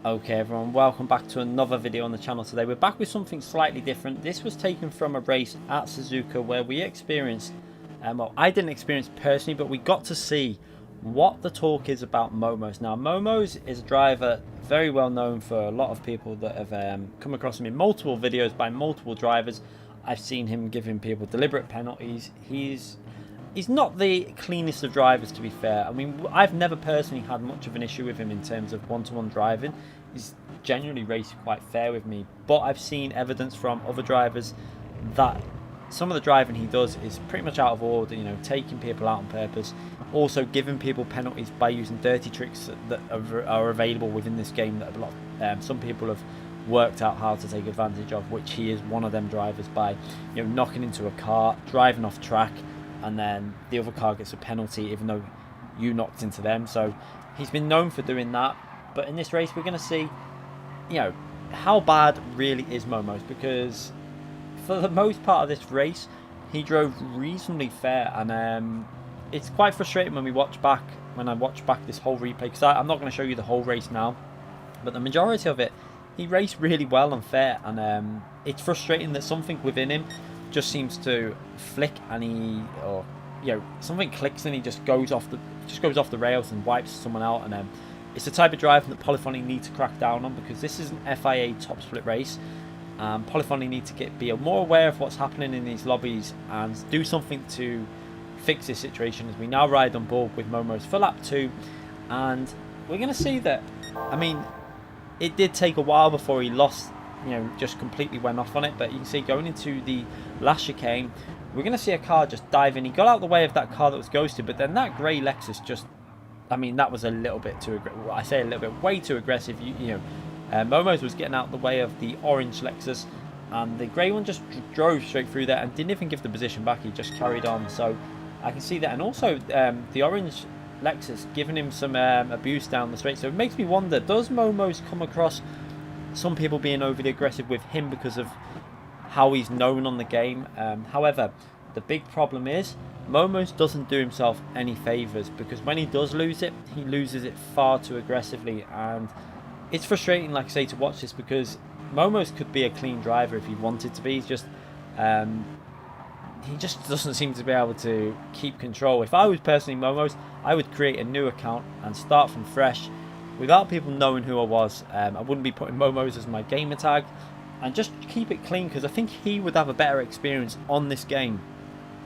Okay everyone, welcome back to another video on the channel today. We're back with something slightly different. This was taken from a race at Suzuka where we experienced, well I didn't experience personally, but we got to see what the talk is about Momoz. Now Momoz is a driver very well known for a lot of people that have come across him in multiple videos by multiple drivers. I've seen him giving people deliberate penalties. He's not the cleanest of drivers, to be fair. I mean, I've never personally had much of an issue with him in terms of one-to-one driving. He's generally raced quite fair with me, but I've seen evidence from other drivers that some of the driving he does is pretty much out of order, you know, taking people out on purpose, also giving people penalties by using dirty tricks that are available within this game that some people have worked out how to take advantage of, which he is one of them drivers by, you know, knocking into a car, driving off track, and then the other car gets a penalty even though you knocked into them. So he's been known for doing that, but in this race we're going to see, you know, how bad really is Momoz, because for the most part of this race he drove reasonably fair, and it's quite frustrating when I watch back this whole replay, because I'm not going to show you the whole race now, but the majority of it he raced really well and fair, and it's frustrating that something within him just seems to flick, and something clicks and he just goes off the rails and wipes someone out. And it's the type of driving that Polyphony need to crack down on, because this is an FIA top split race. Polyphony need to be more aware of what's happening in these lobbies and do something to fix this situation, as we now ride on board with Momoz for lap 2. And we're going to see that, I mean, it did take a while before he lost, you know, just completely went off on it, but you can see going into the last chicane we're going to see a car just dive in. He got out of the way of that car that was ghosted, but then that grey Lexus just, I mean, that was a little bit too aggressive. I say a little bit, way too aggressive. Momoz was getting out of the way of the orange Lexus, and the grey one just drove straight through there and didn't even give the position back. He just carried on. So I can see that, and also the orange Lexus giving him some abuse down the straight. So it makes me wonder, does Momoz come across some people being overly aggressive with him because of how he's known on the game? However, the big problem is Momoz doesn't do himself any favours, because when he does lose it, he loses it far too aggressively, and it's frustrating, like I say, to watch this, because Momoz could be a clean driver if he wanted to be. He's just he just doesn't seem to be able to keep control. If I was personally Momoz, I would create a new account and start from fresh without people knowing who I was. I wouldn't be putting Momoz as my gamer tag, and just keep it clean, because I think he would have a better experience on this game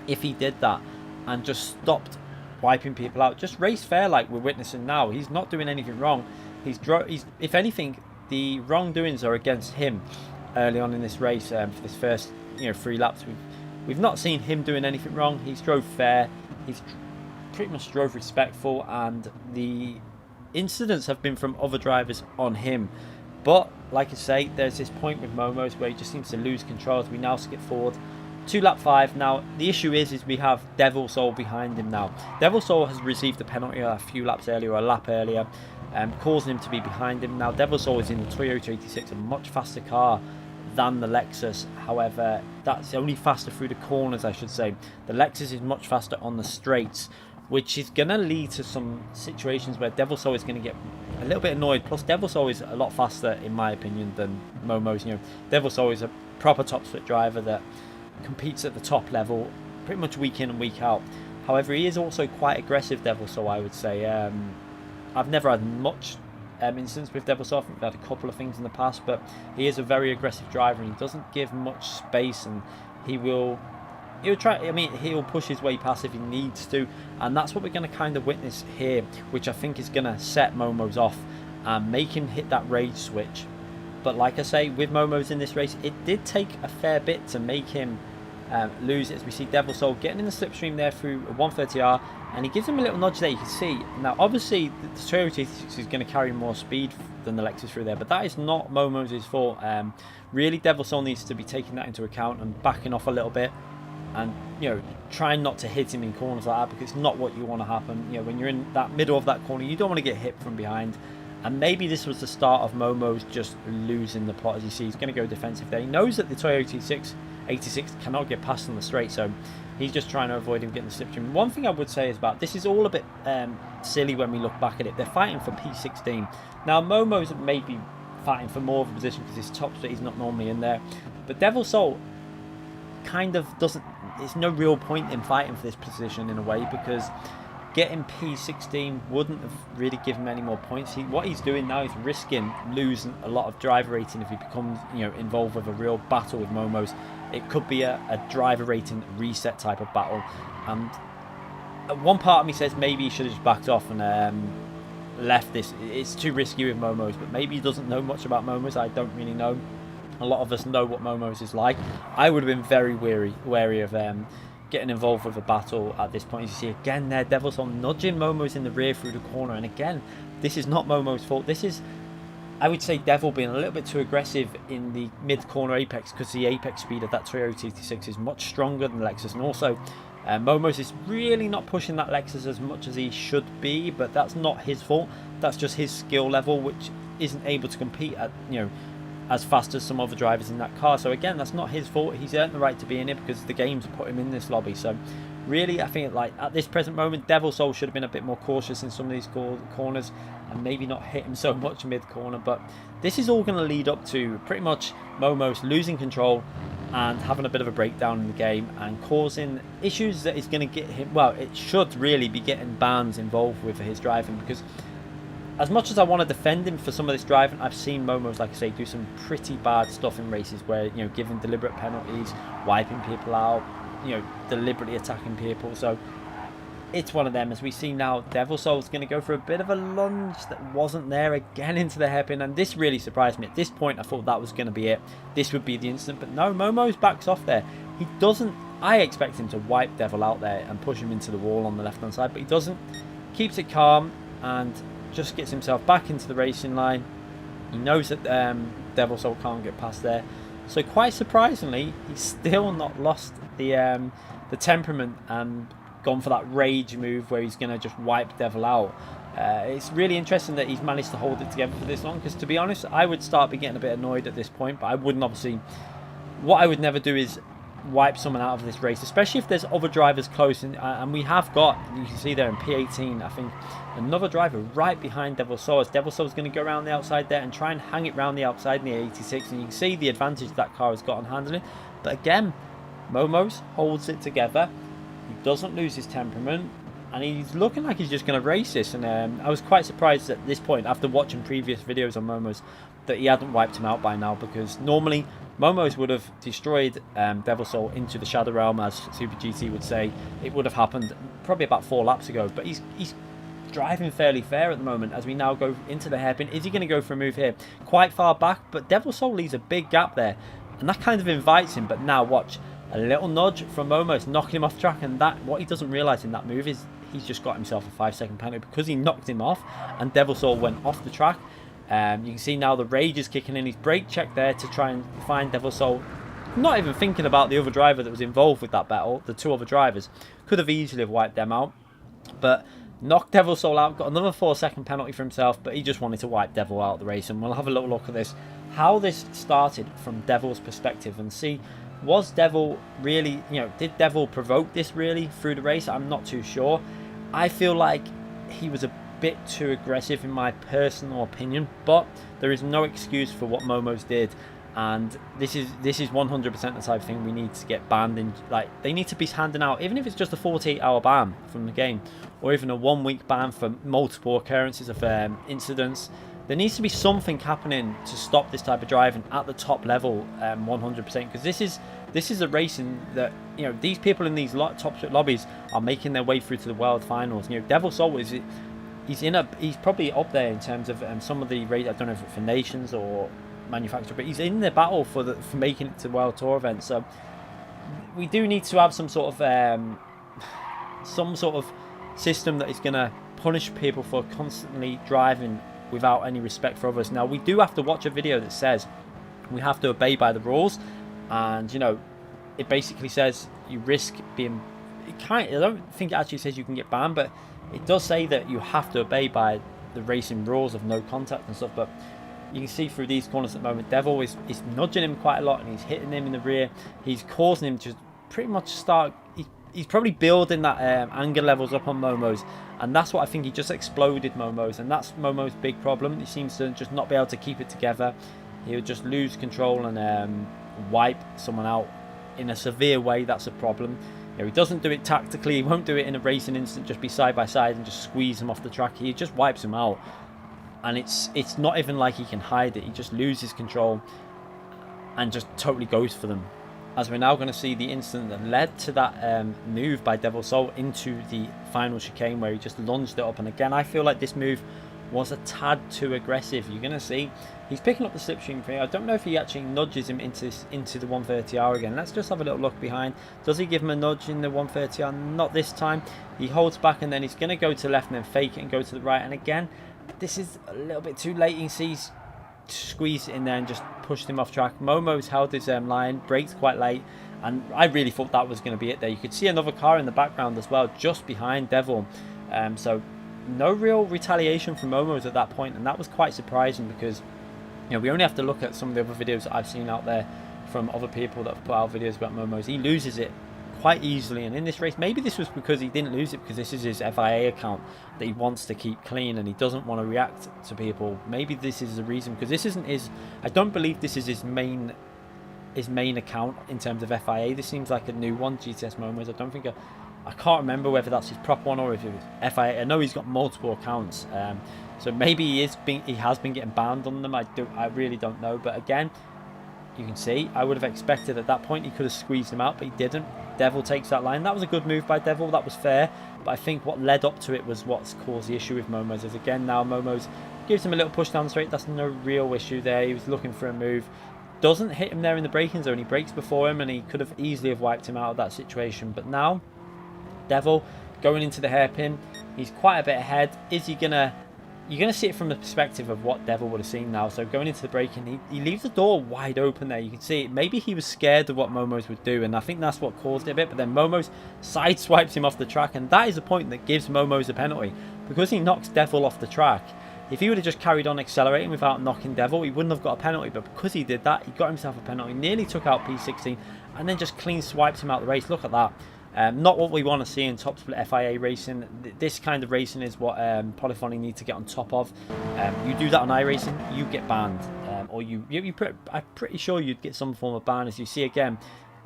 if he did that and just stopped wiping people out. Just race fair like we're witnessing now. He's not doing anything wrong. He's if anything, the wrongdoings are against him early on in this race. For this first 3 laps, we've not seen him doing anything wrong. He's drove fair. He's pretty much drove respectful, and the incidents have been from other drivers on him. But like I say, there's this point with Momoz where he just seems to lose control as we now skip forward to lap 5. Now the issue is we have Devil Soul behind him now. Devil Soul has received a penalty a few laps earlier, or a lap earlier, causing him to be behind him. Now Devil Soul is in the Toyota 86, a much faster car than the Lexus. However, that's only faster through the corners, I should say. The Lexus is much faster on the straights, which is going to lead to some situations where Devil Soul is going to get a little bit annoyed. Plus, Devil Soul is a lot faster, in my opinion, than Momoz. Devil Soul is a proper top split driver that competes at the top level pretty much week in and week out. However, he is also quite aggressive, Devil Soul, I would say. I've never had much instance with Devil Soul. I think we've had a couple of things in the past, but he is a very aggressive driver, and he doesn't give much space, and he'll try. I mean, he'll push his way past if he needs to, and that's what we're going to kind of witness here, which I think is going to set Momoz off and make him hit that rage switch. But like I say, with Momoz in this race, it did take a fair bit to make him lose it, as we see Devil Soul getting in the slipstream there through a 130R, and he gives him a little nudge there, you can see. Now obviously the Toyota 86 is going to carry more speed than the Lexus through there, but that is not Momoz's fault. Really, Devil Soul needs to be taking that into account and backing off a little bit, and trying not to hit him in corners like that, because it's not what you want to happen. When you're in that middle of that corner, you don't want to get hit from behind. And maybe this was the start of Momoz just losing the plot. As you see, he's going to go defensive there. He knows that the Toyota 86 cannot get past on the straight, so He's just trying to avoid him getting the slipstream. One thing I would say is about this is all a bit silly when we look back at it. They're fighting for P16. Now, Momoz may be fighting for more of a position because his top split he's not normally in there. But Devil Soul kind of doesn't... There's no real point in fighting for this position in a way, because getting P16 wouldn't have really given him any more points. What he's doing now is risking losing a lot of driver rating if he becomes, you know, involved with a real battle with Momoz. It could be a driver rating reset type of battle. And one part of me says maybe he should have just backed off and left this. It's too risky with Momoz, but maybe he doesn't know much about Momoz. I don't really know. A lot of us know what Momoz is like. I would have been very wary of getting involved with a battle at this point. As you see again there, Devil Soul nudging Momoz in the rear through the corner, and again, this is not Momoz's fault. This is, I would say, Devil being a little bit too aggressive in the mid-corner apex, because the apex speed of that Toyota GT6 is much stronger than the Lexus, and also Momoz is really not pushing that Lexus as much as he should be, but that's not his fault. That's just his skill level, which isn't able to compete at, you know, as fast as some other drivers in that car. So again, that's not his fault. He's earned the right to be in it because the game's put him in this lobby. So really, I think, like, at this present moment, Devil Soul should have been a bit more cautious in some of these corners and maybe not hit him so much mid-corner. But this is all going to lead up to pretty much Momoz losing control and having a bit of a breakdown in the game and causing issues that is going to get him, well, it should really be getting bans involved with his driving, because as much as I want to defend him for some of this driving, I've seen Momoz, like I say, do some pretty bad stuff in races where, you know, giving deliberate penalties, wiping people out, you know, deliberately attacking people. So it's one of them. As we see now, Devil Soul's going to go for a bit of a lunge that wasn't there again into the hairpin, and this really surprised me. At this point, I thought that was going to be it. This would be the incident, but no, Momoz backs off there. He doesn't... I expect him to wipe Devil out there and push him into the wall on the left-hand side, but he doesn't. Keeps it calm and just gets himself back into the racing line. He knows that Devil Soul can't get past there, so quite surprisingly, he's still not lost the temperament and gone for that rage move where he's going to just wipe Devil out. It's really interesting that he's managed to hold it together for this long, because to be honest, I would start be getting a bit annoyed at this point, but I wouldn't obviously... What I would never do is wipe someone out of this race, especially if there's other drivers close, and we have got, you can see there in P18, I think, another driver right behind Devil Soul, as Devil Soul's going to go around the outside there and try and hang it round the outside in the 86, and you can see the advantage that car has got on handling. But again, Momoz holds it together, he doesn't lose his temperament, and he's looking like he's just going to race this. And I was quite surprised at this point, after watching previous videos on Momoz, that he hadn't wiped him out by now, because normally Momoz would have destroyed Devil Soul into the Shadow Realm, as Super GT would say. It would have happened probably about 4 laps ago, but he's driving fairly fair at the moment. As we now go into the hairpin, is he going to go for a move here? Quite far back, but Devil Soul leaves a big gap there, and that kind of invites him. But now watch, a little nudge from Momoz, knocking him off track, and that, what he doesn't realise in that move is he's just got himself a 5-second penalty because he knocked him off, and Devil Soul went off the track. You can see now the rage is kicking in. He's brake checked there to try and find Devil Soul, not even thinking about the other driver that was involved with that battle. The 2 other drivers could have easily have wiped them out, but knocked Devil Soul out, got another 4-second penalty for himself, but he just wanted to wipe Devil out of the race. And we'll have a little look at this, how this started from Devil's perspective, and see, was Devil really, you know, did Devil provoke this really through the race? I'm not too sure. I feel like he was a bit too aggressive in my personal opinion, but there is no excuse for what Momoz did, and this is 100% the type of thing we need to get banned in. Like, they need to be handing out, even if it's just a 48-hour ban from the game, or even a 1-week ban for multiple occurrences of incidents. There needs to be something happening to stop this type of driving at the top level, 100%, because this is a racing that, you know, these people in these top lobbies are making their way through to the world finals. You know, Devil Soul is... He's probably up there in terms of some of the race. I don't know if it's for nations or manufacturer, but he's in the battle for making it to World Tour events. So we do need to have some sort of system that is going to punish people for constantly driving without any respect for others. Now, we do have to watch a video that says we have to obey by the rules, and you know, it basically says you risk being. I don't think it actually says you can get banned, but it does say that you have to obey by the racing rules of no contact and stuff. But you can see through these corners at the moment, Devil is nudging him quite a lot, and he's hitting him in the rear. He's causing him to pretty much start... he's probably building that anger levels up on Momoz, and that's what I think he just exploded Momoz, and that's Momo's big problem. He seems to just not be able to keep it together. He'll just lose control and wipe someone out in a severe way. That's a problem. You know, he doesn't do it tactically. He won't do it in a racing instant, just be side by side and just squeeze him off the track. He just wipes him out, and it's not even like he can hide it. He just loses control and just totally goes for them. As we're now going to see the incident that led to that move by Devil Soul into the final chicane, where he just lunged it up. And again, I feel like this move was a tad too aggressive. You're going to see he's picking up the slipstream thing. I don't know if he actually nudges him into the 130R again. Let's just have a little look behind. Does he give him a nudge in the 130R? Not this time. He holds back, and then he's going to go to the left and then fake it and go to the right. And again, this is a little bit too late. He sees squeezed it in there and just pushed him off track. Momo's held his line, brakes quite late, and I really thought that was going to be it there. You could see another car in the background as well, just behind Devil. So no real retaliation from Momo's at that point, and that was quite surprising, because you know, we only have to look at some of the other videos that I've seen out there from other people that have put out videos about Momo's. He loses it quite easily, and in this race, maybe this was because he didn't lose it because this is his FIA account that he wants to keep clean and he doesn't want to react to people. Maybe this is the reason, because this isn't his, I don't believe this is his main account in terms of FIA. This seems like a new one, GTS Momoz. I don't think I can't remember whether that's his proper one or if it was FIA. I know he's got multiple accounts, so maybe he has been getting banned on them. I really don't know. But again, you can see I would have expected at that point he could have squeezed him out, but he didn't. Devil takes that line. That was a good move by Devil. That was fair. But I think what led up to it was what's caused the issue with Momoz. Is again now Momoz gives him a little push down the straight. That's no real issue there. He was looking for a move. Doesn't hit him there in the braking zone. He brakes before him, and he could have easily have wiped him out of that situation. But now Devil going into the hairpin. He's quite a bit ahead. Is he gonna? You're going to see it from the perspective of what Devil would have seen now. So going into the braking, he leaves the door wide open there. You can see it. Maybe he was scared of what Momoz would do, and I think that's what caused it a bit. But then Momoz sideswipes him off the track, and that is the point that gives Momoz a penalty, because he knocks Devil off the track. If he would have just carried on accelerating without knocking Devil, he wouldn't have got a penalty. But because he did that, he got himself a penalty, nearly took out P16, and then just clean swipes him out the race. Look at that. Not what we want to see in top split FIA racing. This kind of racing is what Polyphony need to get on top of. You do that on iRacing, you get banned, or I'm pretty sure you'd get some form of ban. As you see again,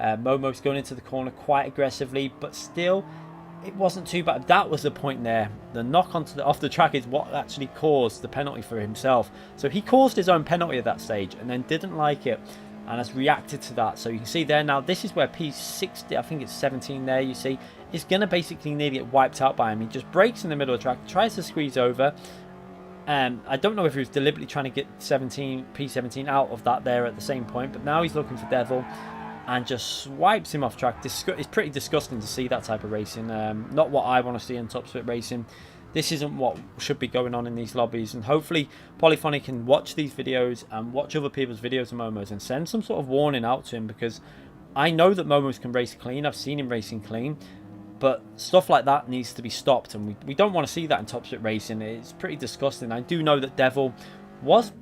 Momo's going into the corner quite aggressively, but still, it wasn't too bad. That was the point there. The knock off the track is what actually caused the penalty for himself. So he caused his own penalty at that stage, and then didn't like it, and has reacted to that. So you can see there now, this is where P60, I think it's 17 there, you see, is going to basically nearly get wiped out by him. He just breaks in the middle of the track, tries to squeeze over. I don't know if he was deliberately trying to get P17 out of that there at the same point, but now he's looking for Devil and just swipes him off track. It's pretty disgusting to see that type of racing. Not what I want to see in top split racing. This isn't what should be going on in these lobbies, and hopefully Polyphony can watch these videos and watch other people's videos of Momoz and send some sort of warning out to him, because I know that Momoz can race clean. I've seen him racing clean, but stuff like that needs to be stopped, and we don't want to see that in top split racing. It's pretty disgusting. I do know that Devil was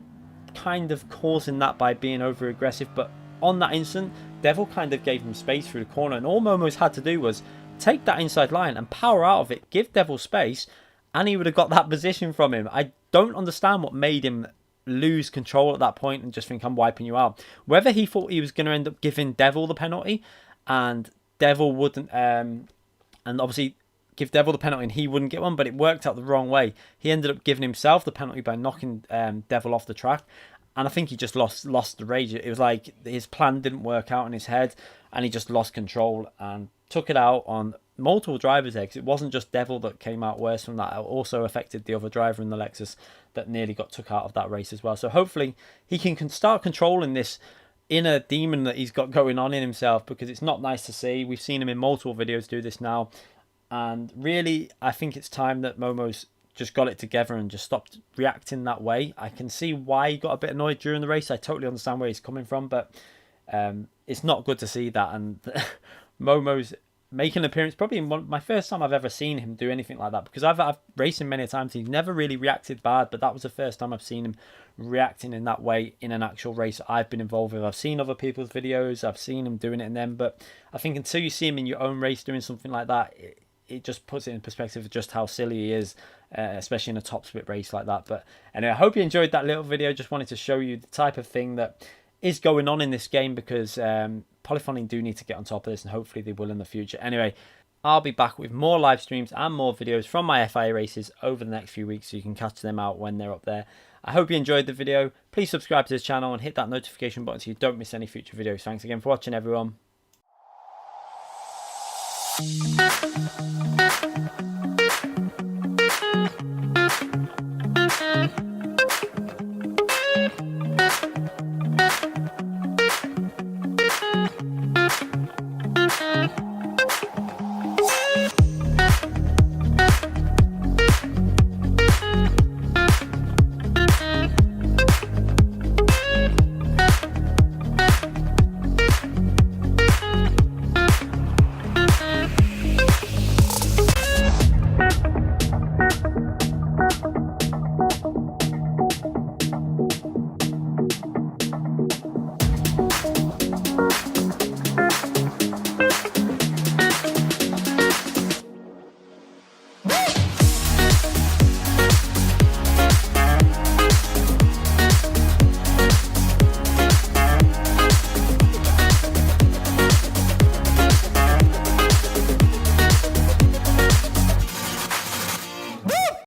kind of causing that by being over aggressive, but on that instant Devil kind of gave him space through the corner, and all Momoz had to do was take that inside line and power out of it, give Devil space, and he would have got that position from him. I don't understand what made him lose control at that point and just think, I'm wiping you out. Whether he thought he was going to end up giving Devil the penalty, and Devil wouldn't, and obviously give Devil the penalty and he wouldn't get one, but it worked out the wrong way. He ended up giving himself the penalty by knocking Devil off the track, and I think he just lost the rage. It was like his plan didn't work out in his head, and he just lost control and took it out on multiple drivers there, because it wasn't just Devil that came out worse from that. It also affected the other driver in the Lexus that nearly got took out of that race as well. So hopefully he can start controlling this inner demon that he's got going on in himself, because it's not nice to see. We've seen him in multiple videos do this now, and really I think it's time that Momoz just got it together and just stopped reacting that way. I can see why he got a bit annoyed during the race. I totally understand where he's coming from, but it's not good to see that. And Momoz make an appearance, probably in my first time I've ever seen him do anything like that, because I've raced him many times. He's never really reacted bad, but that was the first time I've seen him reacting in that way in an actual race I've been involved with. I've seen other people's videos, I've seen him doing it in them, but I think until you see him in your own race doing something like that, it just puts it in perspective of just how silly he is, especially in a top split race like that. But anyway, I hope you enjoyed that little video. Just wanted to show you the type of thing that is going on in this game, because Polyphony do need to get on top of this, and hopefully they will in the future. Anyway, I'll be back with more live streams and more videos from my FIA races over the next few weeks, so you can catch them out when they're up there. I hope you enjoyed the video. Please subscribe to this channel and hit that notification button so you don't miss any future videos. Thanks again for watching, everyone.